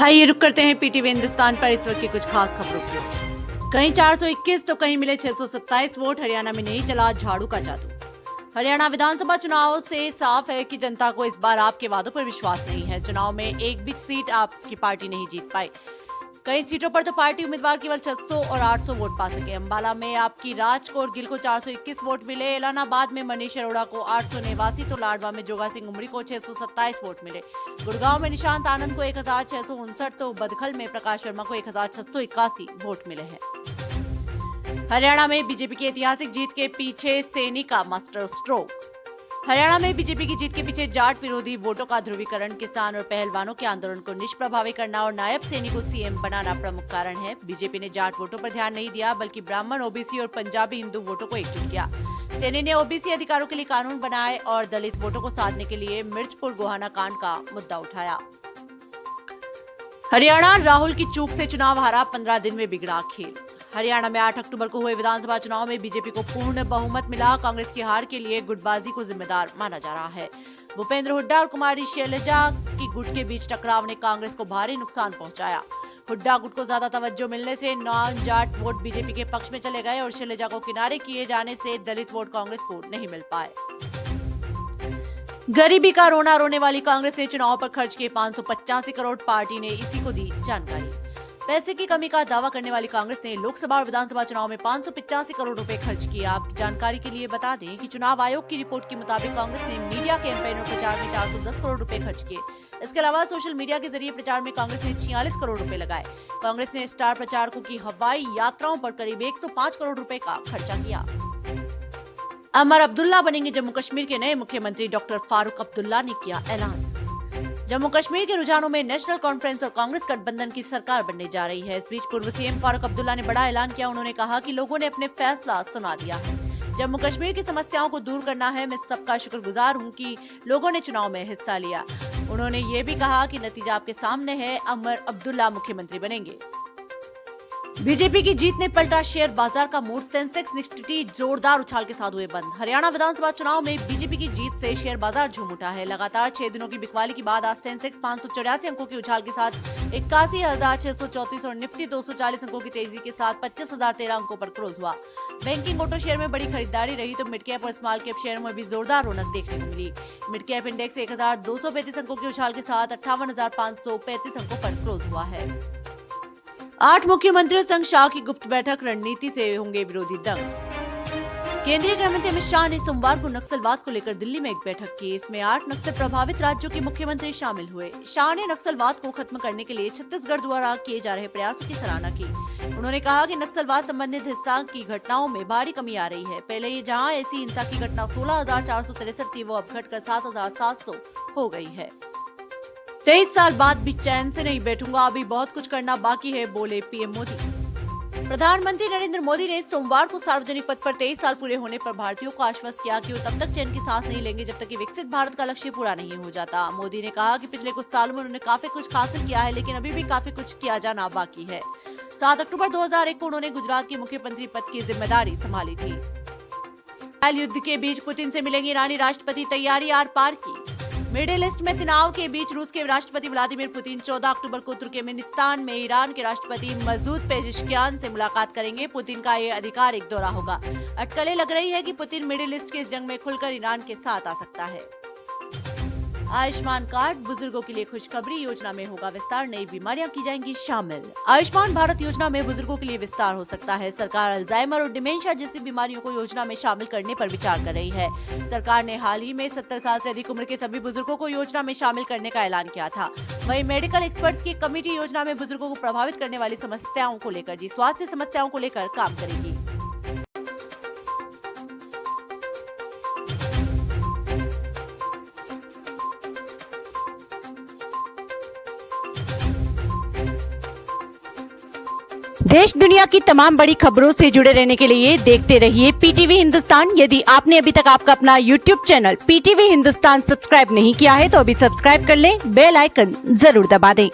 आइए रुक करते हैं पीटीवी हिंदुस्तान पर इस वक्त की कुछ खास खबरों की। कहीं 421 तो कहीं मिले 627 वोट। हरियाणा में नहीं चला झाड़ू का जादू। हरियाणा विधानसभा चुनाव से साफ है कि जनता को इस बार आपके वादों पर विश्वास नहीं है। चुनाव में एक भी सीट आपकी पार्टी नहीं जीत पाई। कई सीटों पर तो पार्टी उम्मीदवार केवल 600 और 800 वोट पा सके। अंबाला में आपकी राजकोट गिल को 421 वोट मिले। एलानाबाद में मनीष अरोड़ा को 889 तो लाडवा में जोगा सिंह उमरी को 627 वोट मिले। गुड़गांव में निशांत आनंद को 1659 तो बदखल में प्रकाश वर्मा को 1681 वोट मिले हैं। हरियाणा में बीजेपी की ऐतिहासिक जीत के पीछे सैनी का मास्टर स्ट्रोक। हरियाणा में बीजेपी की जीत के पीछे जाट विरोधी वोटों का ध्रुवीकरण, किसान और पहलवानों के आंदोलन को निष्प्रभावी करना और नायब सैनी को सीएम बनाना प्रमुख कारण है। बीजेपी ने जाट वोटों पर ध्यान नहीं दिया, बल्कि ब्राह्मण, ओबीसी और पंजाबी हिंदू वोटों को एकजुट किया। सैनी ने ओबीसी अधिकारों के लिए कानून बनाए और दलित वोटों को साधने के लिए मिर्चपुर गोहाना कांड का मुद्दा उठाया। हरियाणा राहुल की चूक से चुनाव हारा, 15 दिन में बिगड़ा खेल। हरियाणा में 8 अक्टूबर को हुए विधानसभा चुनाव में बीजेपी को पूर्ण बहुमत मिला। कांग्रेस की हार के लिए गुटबाजी को जिम्मेदार माना जा रहा है। भूपेंद्र हुड्डा और कुमारी शैलजा की गुट के बीच टकराव ने कांग्रेस को भारी नुकसान पहुंचाया। हुड्डा गुट को ज्यादा तवज्जो मिलने से नॉन जाट वोट बीजेपी के पक्ष में चले गए और शैलजा को किनारे किए जाने से दलित वोट कांग्रेस को नहीं मिल पाए। गरीबी का रोना रोने वाली कांग्रेस ने चुनाव पर खर्च किए 585 करोड़। पार्टी ने इसी को दी जानकारी। पैसे की कमी का दावा करने वाली कांग्रेस ने लोकसभा और विधानसभा चुनाव में 585 करोड़ रुपए खर्च किए। आपकी जानकारी के लिए बता दें कि चुनाव आयोग की रिपोर्ट के मुताबिक कांग्रेस ने मीडिया कैंपेन और प्रचार में 410 करोड़ रुपए खर्च किए। इसके अलावा सोशल मीडिया के जरिए प्रचार में कांग्रेस ने 46 करोड़ रुपए लगाए। कांग्रेस ने स्टार प्रचारकों की हवाई यात्राओं पर करीब 105 करोड़ रुपए का खर्चा किया। अमर अब्दुल्ला बनेंगे जम्मू कश्मीर के नए मुख्यमंत्री। डॉक्टर फारूक अब्दुल्ला ने किया ऐलान। जम्मू कश्मीर के रुझानों में नेशनल कॉन्फ्रेंस और कांग्रेस गठबंधन की सरकार बनने जा रही है। इस बीच पूर्व सीएम फारूक अब्दुल्ला ने बड़ा ऐलान किया। उन्होंने कहा कि लोगों ने अपने फैसला सुना दिया है। जम्मू कश्मीर की समस्याओं को दूर करना है। मैं सबका शुक्रगुजार हूं कि लोगों ने चुनाव में हिस्सा लिया। उन्होंने ये भी कहा कि नतीजा आपके सामने है। अमर अब्दुल्ला मुख्यमंत्री बनेंगे। बीजेपी की जीत ने पलटा शेयर बाजार का मूड। सेंसेक्स निफ्टी जोरदार उछाल के साथ हुए बंद। हरियाणा विधानसभा चुनाव में बीजेपी की जीत से शेयर बाजार झूम उठा है। लगातार 6 दिनों की बिकवाली के बाद आज सेंसेक्स 584 अंकों के उछाल के साथ 81,634 और निफ्टी 240 अंकों की तेजी के साथ 25,013 अंकों पर क्लोज हुआ। बैंकिंग ऑटो शेयर में बड़ी खरीदारी रही तो मिड कैप और स्मॉल कैप शेयरों में भी जोरदार रौनक देखने को मिली। मिड कैप इंडेक्स 1,235 अंकों के उछाल के साथ 58,535 अंकों पर क्लोज हुआ है। 8 मुख्यमंत्रियों संग शाह की गुप्त बैठक, रणनीति से होंगे विरोधी दंग। केंद्रीय गृह मंत्री अमित शाह ने सोमवार को नक्सलवाद को लेकर दिल्ली में एक बैठक की। इसमें 8 नक्सल प्रभावित राज्यों के मुख्यमंत्री शामिल हुए। शाह ने नक्सलवाद को खत्म करने के लिए छत्तीसगढ़ द्वारा किए जा रहे प्रयासों की सराहना की। उन्होंने कहा कि नक्सलवाद संबंधित हिंसा की घटनाओं में भारी कमी आ रही है। पहले ये जहां ऐसी हिंसा की घटना 16,463 थी, वो अब घटकर 7,700 हो गई है। 23 साल बाद भी चैन से नहीं बैठूंगा, अभी बहुत कुछ करना बाकी है, बोले पीएम मोदी। प्रधानमंत्री नरेंद्र मोदी ने सोमवार को सार्वजनिक पद पर 23 साल पूरे होने पर भारतीयों को आश्वस्त किया कि वो तब तक चैन की सांस नहीं लेंगे जब तक कि विकसित भारत का लक्ष्य पूरा नहीं हो जाता। मोदी ने कहा कि पिछले कुछ सालों में उन्होंने काफी कुछ हासिल किया है, लेकिन अभी भी काफी कुछ किया जाना बाकी है। 7 अक्टूबर 2001 को उन्होंने गुजरात के मुख्यमंत्री पद की जिम्मेदारी संभाली थी। युद्ध के बीच पुतिन से मिलेंगे ईरानी राष्ट्रपति, तैयारी आर पार की। मिडिल ईस्ट में तनाव के बीच रूस के राष्ट्रपति व्लादिमीर पुतिन 14 अक्टूबर को तुर्कमेनिस्तान में ईरान के राष्ट्रपति मसूद पेजेश्कियान से मुलाकात करेंगे। पुतिन का ये आधिकारिक दौरा होगा। अटकलें लग रही है कि पुतिन मिडिल ईस्ट के इस जंग में खुलकर ईरान के साथ आ सकता है। आयुष्मान कार्ड, बुजुर्गों के लिए खुशखबरी। योजना में होगा विस्तार, नई बीमारियां की जाएंगी शामिल। आयुष्मान भारत योजना में बुजुर्गों के लिए विस्तार हो सकता है। सरकार अल्जाइमर और डिमेंशिया जैसी बीमारियों को योजना में शामिल करने पर विचार कर रही है। सरकार ने हाल ही में 70 साल से अधिक उम्र के सभी बुजुर्गों को योजना में शामिल करने का ऐलान किया था। वहीं मेडिकल एक्सपर्ट्स की कमेटी योजना में बुजुर्गों को प्रभावित करने वाली समस्याओं को लेकर स्वास्थ्य समस्याओं को लेकर काम करेगी। देश दुनिया की तमाम बड़ी खबरों से जुड़े रहने के लिए देखते रहिए पीटीवी हिंदुस्तान। यदि आपने अभी तक आपका अपना YouTube channel PTV Hindustan subscribe नहीं किया है तो अभी सब्सक्राइब कर लें, बेल आइकन जरूर दबा दें।